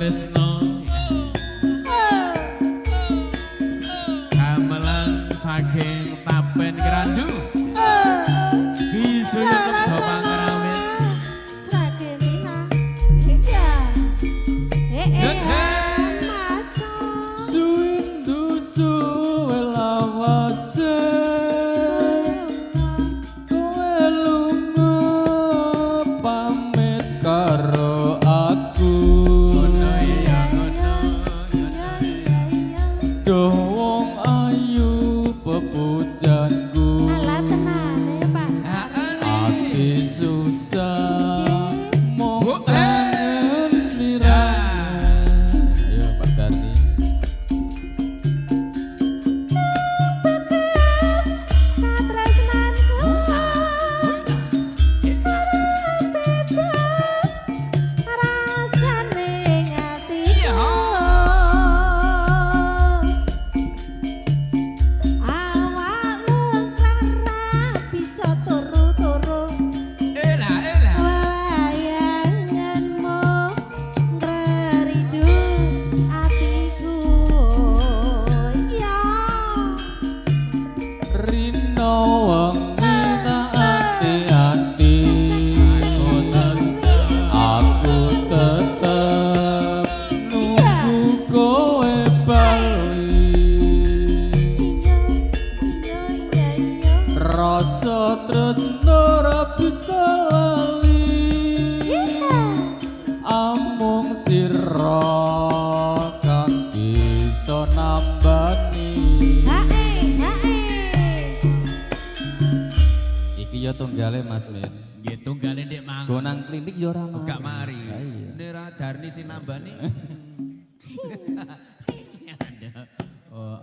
tresno gamelan saking Tapen Kerandu Gisuyut Lego Pangrawit Sragenina Suindu suwe lawase kowe lunga pamit karo aku ngono ya ngono doh wong ayu pepujanku ala tenane Pak ati susah mong kangen sliramu ayo Pak Darni rasa tresno ora bisa lali amung sira kang bisa nambani iki ya tunggale Mas Min nggih tunggale ndek mang gonang klinik ya ora mari gak mari ndera Darni sing nambani oh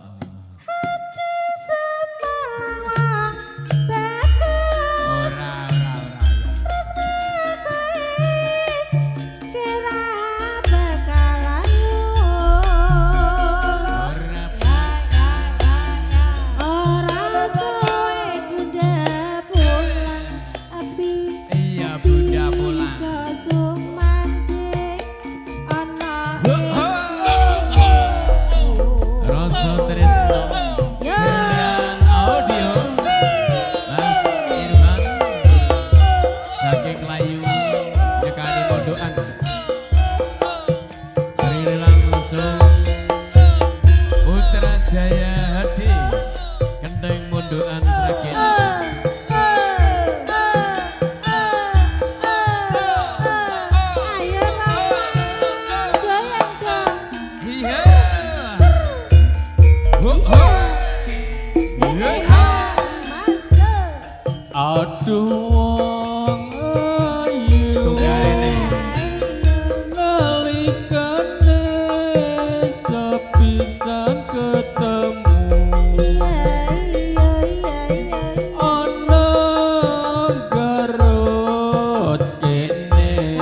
aduh wong ayu nalikane sepisan ketemu ana garut kene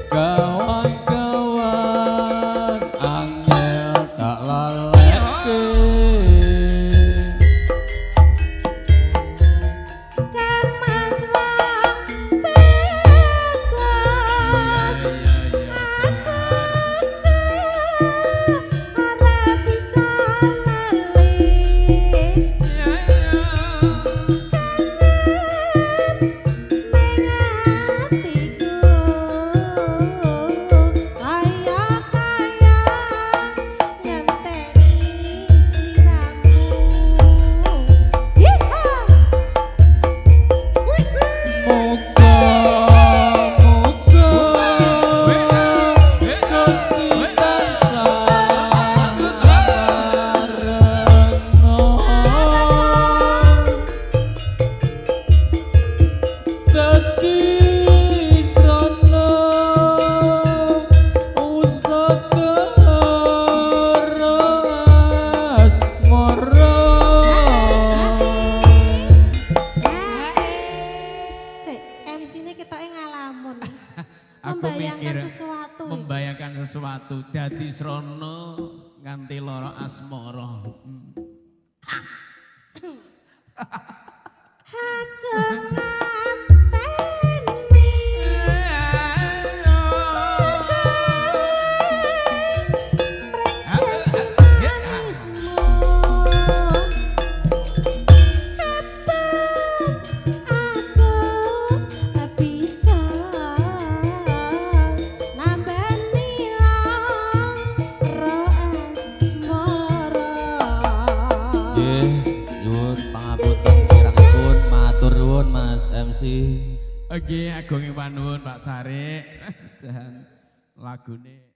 kawan-kawan angel tak laleke membayangkan sesuatu dadi srana nganti lara asmara. kasih. Nggih agung panuwun Pak Carik. Dan lagune